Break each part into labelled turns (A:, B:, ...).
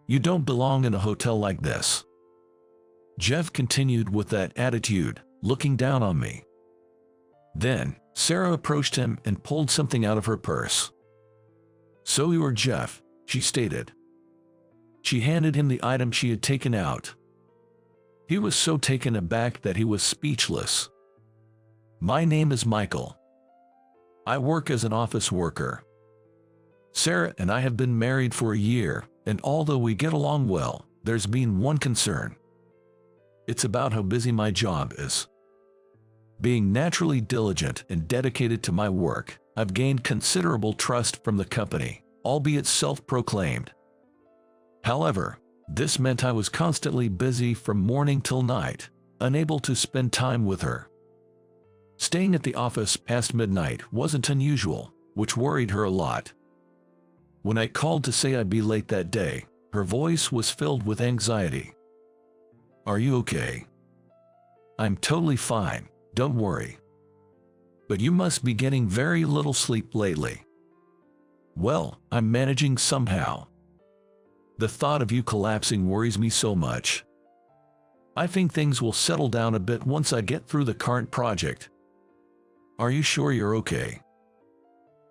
A: You don't belong in a hotel like this." Jeff continued with that attitude, looking down on me. Then, Sarah approached him and pulled something out of her purse. "So you are Jeff," she stated. She handed him the item she had taken out. He was so taken aback that he was speechless. "My name is Michael. I work as an office worker. Sarah and I have been married for a year, and although we get along well, there's been one concern. It's about how busy my job is. Being naturally diligent and dedicated to my work, I've gained considerable trust from the company, albeit self-proclaimed. However, this meant I was constantly busy from morning till night, unable to spend time with her. Staying at the office past midnight wasn't unusual, which worried her a lot. When I called to say I'd be late that day, her voice was filled with anxiety. "Are you okay?" "I'm totally fine, don't worry. But you must be getting very little sleep lately." "Well, I'm managing somehow. The thought of you collapsing worries me so much. I think things will settle down a bit once I get through the current project." "Are you sure you're okay?"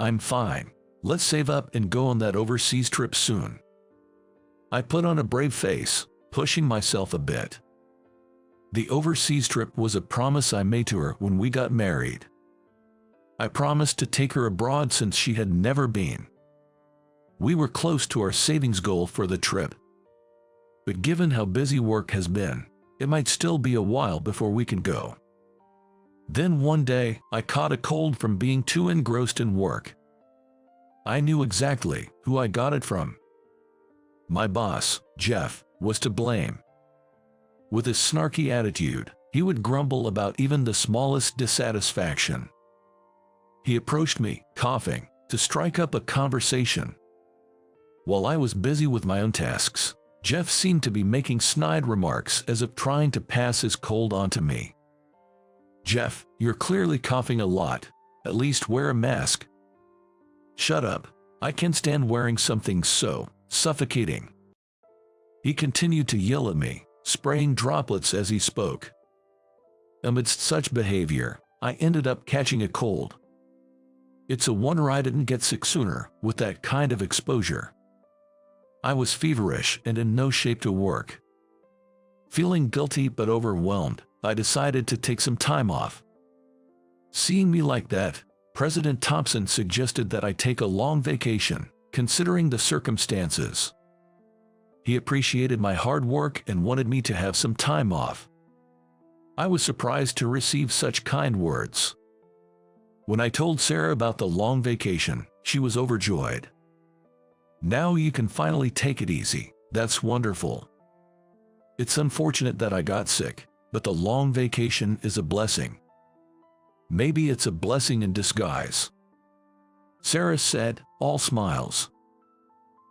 A: "I'm fine. Let's save up and go on that overseas trip soon." I put on a brave face, pushing myself a bit. The overseas trip was a promise I made to her when we got married. I promised to take her abroad since she had never been. We were close to our savings goal for the trip. But given how busy work has been, it might still be a while before we can go. Then one day, I caught a cold from being too engrossed in work. I knew exactly who I got it from. My boss, Jeff, was to blame. With his snarky attitude, he would grumble about even the smallest dissatisfaction. He approached me, coughing, to strike up a conversation. While I was busy with my own tasks, Jeff seemed to be making snide remarks as if trying to pass his cold on to me. "Jeff, you're clearly coughing a lot. At least wear a mask." "Shut up. I can't stand wearing something so suffocating." He continued to yell at me, spraying droplets as he spoke. Amidst such behavior, I ended up catching a cold. It's a wonder I didn't get sick sooner with that kind of exposure. I was feverish and in no shape to work. Feeling guilty but overwhelmed, I decided to take some time off. Seeing me like that, President Thompson suggested that I take a long vacation, considering the circumstances. He appreciated my hard work and wanted me to have some time off. I was surprised to receive such kind words. When I told Sarah about the long vacation, she was overjoyed. "Now you can finally take it easy. That's wonderful. It's unfortunate that I got sick, but the long vacation is a blessing. Maybe it's a blessing in disguise," Sarah said, all smiles.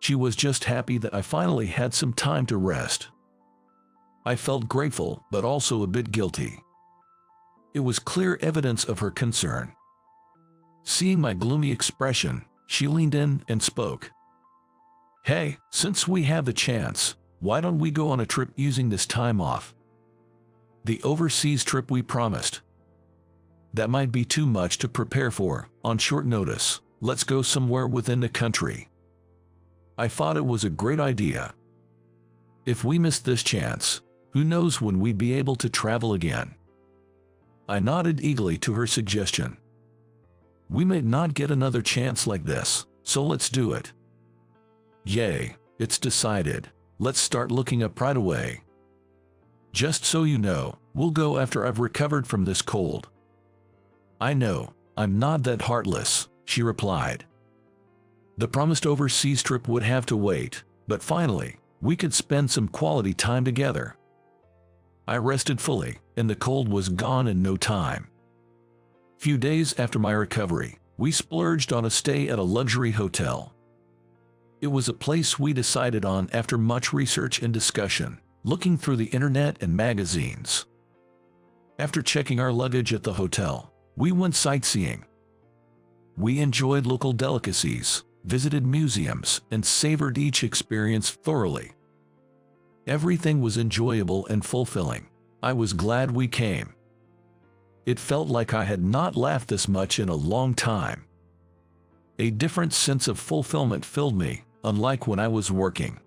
A: She was just happy that I finally had some time to rest. I felt grateful but also a bit guilty. It was clear evidence of her concern. Seeing my gloomy expression, she leaned in and spoke. "Hey, since we have the chance, why don't we go on a trip using this time off? The overseas trip we promised. That might be too much to prepare for on short notice. Let's go somewhere within the country." I thought it was a great idea. If we missed this chance, who knows when we'd be able to travel again. I nodded eagerly to her suggestion. We may not get another chance like this, so let's do it. Yay, it's decided. Let's start looking up right away. Just so you know, we'll go after I've recovered from this cold. I know, I'm not that heartless, she replied. The promised overseas trip would have to wait, but finally, we could spend some quality time together. I rested fully, and the cold was gone in no time. Few days after my recovery, we splurged on a stay at a luxury hotel. It was a place we decided on after much research and discussion, looking through the internet and magazines. After checking our luggage at the hotel, we went sightseeing. We enjoyed local delicacies, visited museums, and savored each experience thoroughly, Everything was enjoyable and fulfilling. I was glad we came. It felt like I had not laughed this much in a long time. A different sense of fulfillment filled me, unlike when I was working.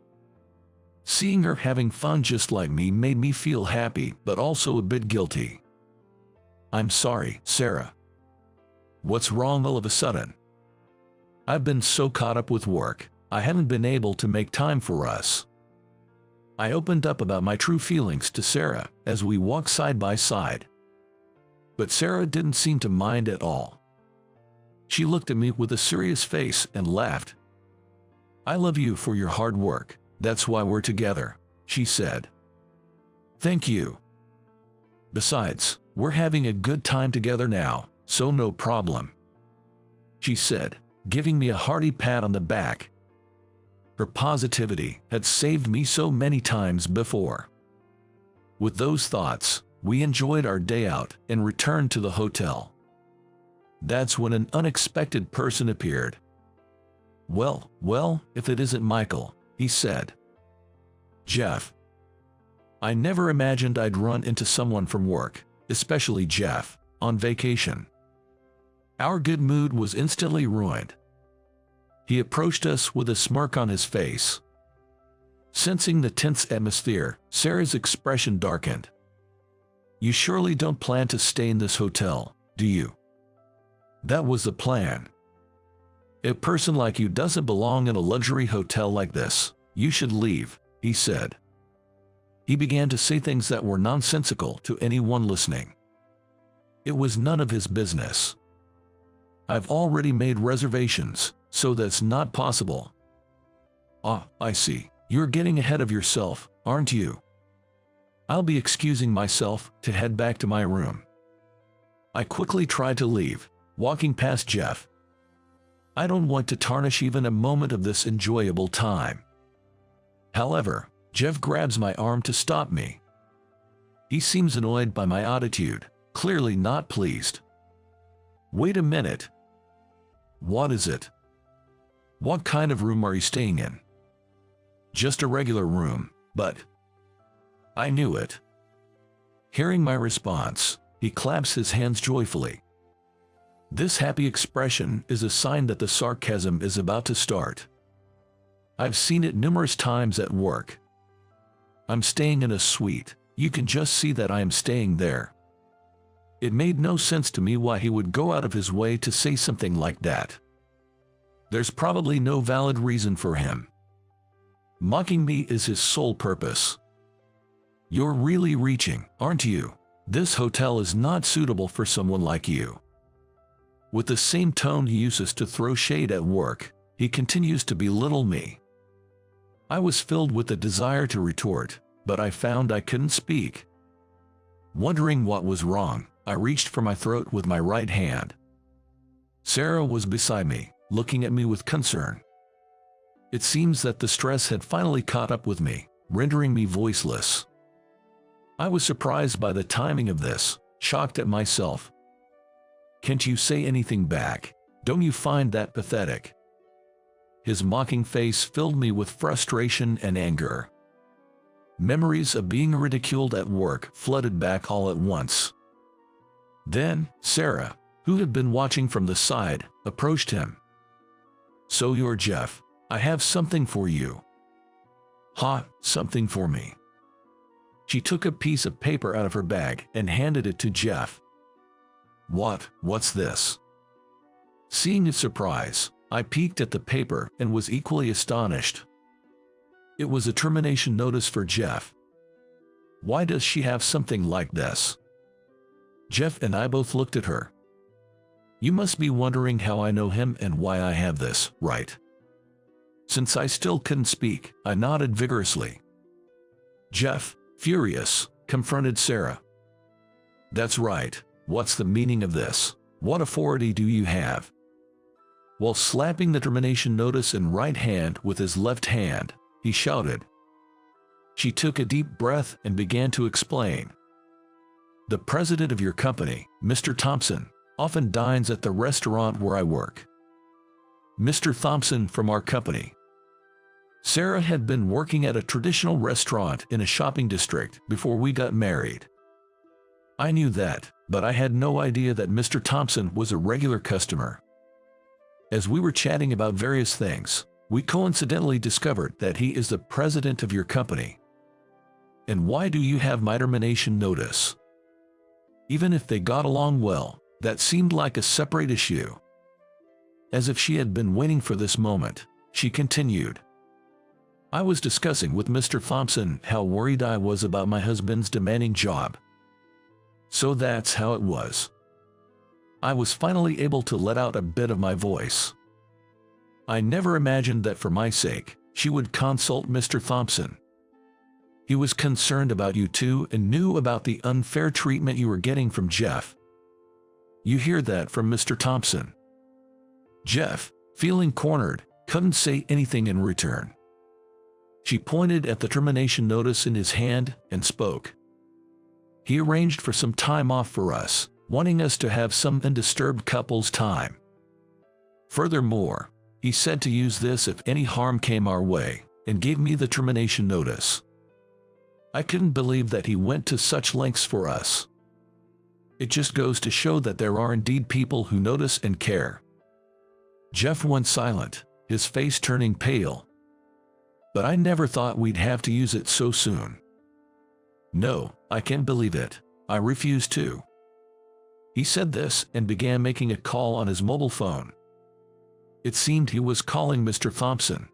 A: Seeing her having fun just like me made me feel happy, but also a bit guilty. "I'm sorry, Sarah. What's wrong all of a sudden?" "I've been so caught up with work, I haven't been able to make time for us." I opened up about my true feelings to Sarah as we walked side by side. But Sarah didn't seem to mind at all. She looked at me with a serious face and laughed. "I love you for your hard work. That's why we're together," she said. "Thank you. Besides, we're having a good time together now, so no problem," she said, giving me a hearty pat on the back. Her positivity had saved me so many times before. With those thoughts, we enjoyed our day out and returned to the hotel. That's when an unexpected person appeared. Well, if it isn't Michael," he said. "Jeff. I never imagined I'd run into someone from work, especially Jeff, on vacation." Our good mood was instantly ruined. He approached us with a smirk on his face. Sensing the tense atmosphere, Sarah's expression darkened. "You surely don't plan to stay in this hotel, do you?" "That was the plan. A person like you doesn't belong in a luxury hotel like this. You should leave," he said. He began to say things that were nonsensical to anyone listening. It was none of his business. "I've already made reservations, so that's not possible." "Ah, I see. You're getting ahead of yourself, aren't you?" I'll be excusing myself to head back to my room. I quickly tried to leave, walking past Jeff. I don't want to tarnish even a moment of this enjoyable time. However, Jeff grabs my arm to stop me. He seems annoyed by my attitude, clearly not pleased. "Wait a minute. What is it? What kind of room are you staying in?" "Just a regular room, but..." I knew it. Hearing my response, he claps his hands joyfully. This happy expression is a sign that the sarcasm is about to start. I've seen it numerous times at work. "I'm staying in a suite. You can just see that I am staying there." It made no sense to me why he would go out of his way to say something like that. There's probably no valid reason for him. Mocking me is his sole purpose. "You're really reaching, aren't you? This hotel is not suitable for someone like you." With the same tone he uses to throw shade at work, he continues to belittle me. I was filled with a desire to retort, but I found I couldn't speak. Wondering what was wrong, I reached for my throat with my right hand. Sarah was beside me, looking at me with concern. It seems that the stress had finally caught up with me, rendering me voiceless. I was surprised by the timing of this, shocked at myself. "Can't you say anything back? Don't you find that pathetic?" His mocking face filled me with frustration and anger. Memories of being ridiculed at work flooded back all at once. Then, Sarah, who had been watching from the side, approached him. "So you're Jeff. I have something for you." "Ha, something for me." She took a piece of paper out of her bag and handed it to Jeff. What's this?" Seeing his surprise, I peeked at the paper and was equally astonished. It was a termination notice for Jeff. Why does she have something like this? Jeff and I both looked at her. You must be wondering how I know him and why I have this, right? Since I still couldn't speak, I nodded vigorously. Jeff, furious, confronted Sarah. That's right. What's the meaning of this? What authority do you have? While slapping the termination notice in right hand with his left hand, he shouted. She took a deep breath and began to explain. The president of your company, Mr. Thompson, often dines at the restaurant where I work. Mr. Thompson from our company. Sarah had been working at a traditional restaurant in a shopping district before we got married. I knew that, but I had no idea that Mr. Thompson was a regular customer. As we were chatting about various things, we coincidentally discovered that he is the president of your company. And why do you have my termination notice? Even if they got along well, that seemed like a separate issue. As if she had been waiting for this moment, she continued. I was discussing with Mr. Thompson how worried I was about my husband's demanding job. So that's how it was. I was finally able to let out a bit of my voice. I never imagined that for my sake, she would consult Mr. Thompson. He was concerned about you too and knew about the unfair treatment you were getting from Jeff. You hear that from Mr. Thompson. Jeff, feeling cornered, couldn't say anything in return. She pointed at the termination notice in his hand and spoke. He arranged for some time off for us, wanting us to have some undisturbed couples time. Furthermore, he said to use this if any harm came our way, and gave me the termination notice. I couldn't believe that he went to such lengths for us. It just goes to show that there are indeed people who notice and care. Jeff went silent, his face turning pale. But I never thought we'd have to use it so soon. No, I can't believe it. I refuse to. He said this and began making a call on his mobile phone. It seemed he was calling Mr. Thompson.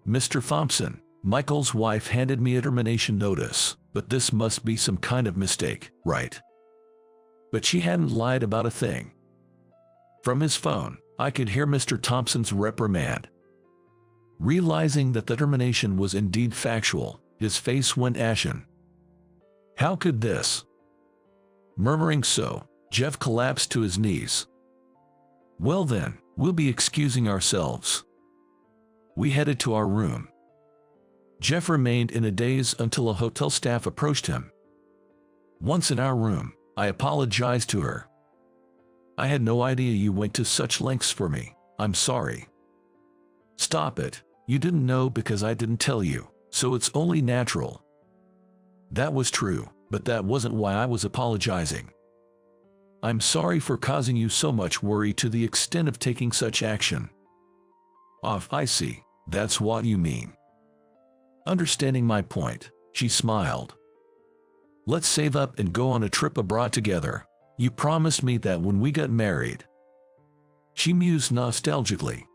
A: Mr. Thompson, Michael's wife handed me a termination notice, but this must be some kind of mistake, right? But she hadn't lied about a thing. From his phone, I could hear Mr. Thompson's reprimand. Realizing that the termination was indeed factual, his face went ashen. How could this? Murmuring so, Jeff collapsed to his knees. Well then, we'll be excusing ourselves. We headed to our room. Jeff remained in a daze until a hotel staff approached him. Once in our room, I apologized to her. I had no idea you went to such lengths for me. I'm sorry. Stop it. You didn't know because I didn't tell you, so it's only natural. That was true, but that wasn't why I was apologizing. I'm sorry for causing you so much worry to the extent of taking such action. I see, that's what you mean. Understanding my point, she smiled. Let's save up and go on a trip abroad together. You promised me that when we got married. She mused nostalgically.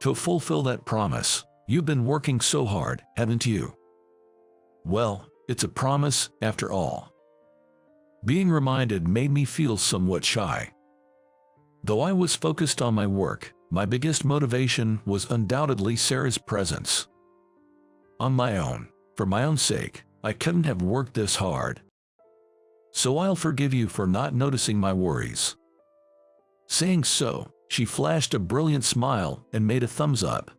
A: To fulfill that promise, you've been working so hard, haven't you? Well, it's a promise after all. Being reminded made me feel somewhat shy. Though I was focused on my work, my biggest motivation was undoubtedly Sarah's presence. On my own, for my own sake, I couldn't have worked this hard. So I'll forgive you for not noticing my worries. Saying so, she flashed a brilliant smile and made a thumbs up.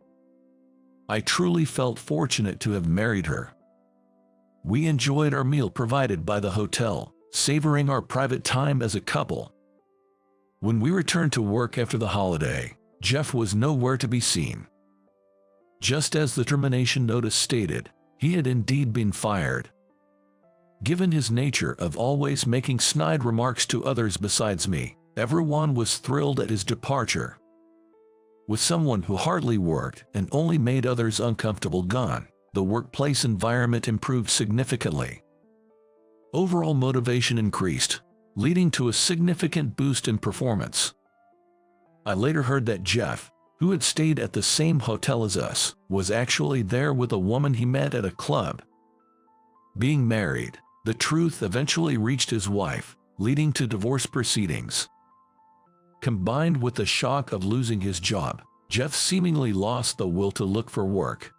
A: I truly felt fortunate to have married her. We enjoyed our meal provided by the hotel, savoring our private time as a couple. When we returned to work after the holiday, Jeff was nowhere to be seen. Just as the termination notice stated, he had indeed been fired. Given his nature of always making snide remarks to others besides me, everyone was thrilled at his departure. With someone who hardly worked and only made others uncomfortable gone, the workplace environment improved significantly. Overall motivation increased, leading to a significant boost in performance. I later heard that Jeff, who had stayed at the same hotel as us, was actually there with a woman he met at a club. Being married, the truth eventually reached his wife, leading to divorce proceedings. Combined with the shock of losing his job, Jeff seemingly lost the will to look for work.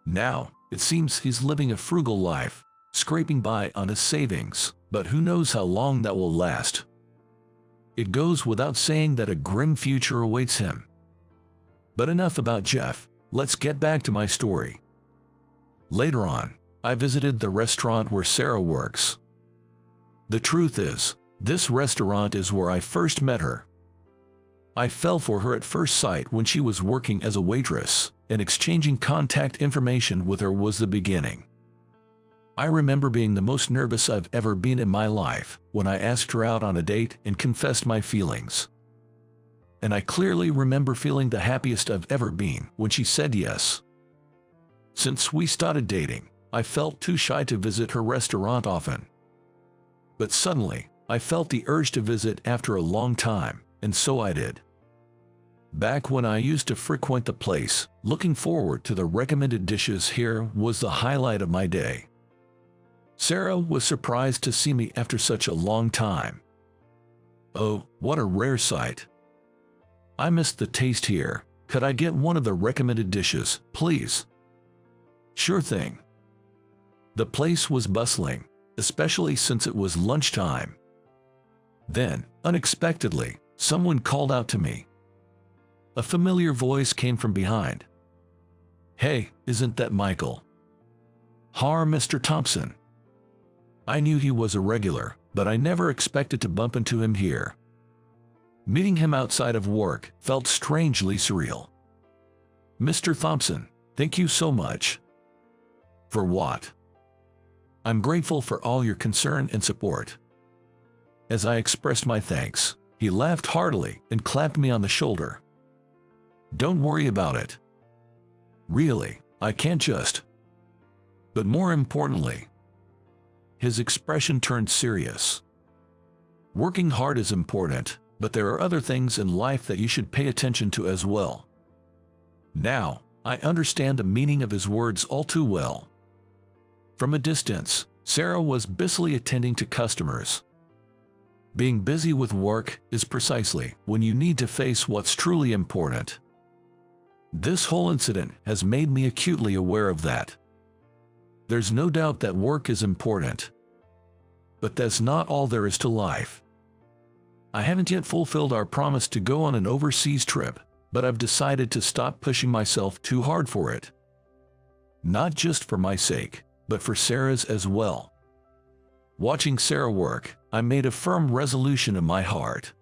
A: Now, it seems he's living a frugal life, scraping by on his savings, but who knows how long that will last. It goes without saying that a grim future awaits him. But enough about Jeff, let's get back to my story. Later on, I visited the restaurant where Sarah works. The truth is, this restaurant is where I first met her. I fell for her at first sight when she was working as a waitress, and exchanging contact information with her was the beginning. I remember being the most nervous I've ever been in my life when I asked her out on a date and confessed my feelings. And I clearly remember feeling the happiest I've ever been when she said yes. Since we started dating, I felt too shy to visit her restaurant often. But suddenly, I felt the urge to visit after a long time, and so I did. Back when I used to frequent the place, looking forward to the recommended dishes here was the highlight of my day. Sarah was surprised to see me after such a long time. Oh, what a rare sight. I missed the taste here. Could I get one of the recommended dishes, please? Sure thing. The place was bustling, especially since it was lunchtime. Then, unexpectedly, someone called out to me. A familiar voice came from behind. Hey, isn't that Michael? Har, Mr. Thompson. I knew he was a regular, but I never expected to bump into him here. Meeting him outside of work felt strangely surreal. Mr. Thompson, thank you so much. For what? I'm grateful for all your concern and support. As I expressed my thanks, he laughed heartily and clapped me on the shoulder. Don't worry about it. Really, I can't just. But more importantly, his expression turned serious. Working hard is important, but there are other things in life that you should pay attention to as well. Now, I understand the meaning of his words all too well. From a distance, Sarah was busily attending to customers. Being busy with work is precisely when you need to face what's truly important. This whole incident has made me acutely aware of that. There's no doubt that work is important. But that's not all there is to life. I haven't yet fulfilled our promise to go on an overseas trip, but I've decided to stop pushing myself too hard for it. Not just for my sake, but for Sarah's as well. Watching Sarah work, I made a firm resolution in my heart.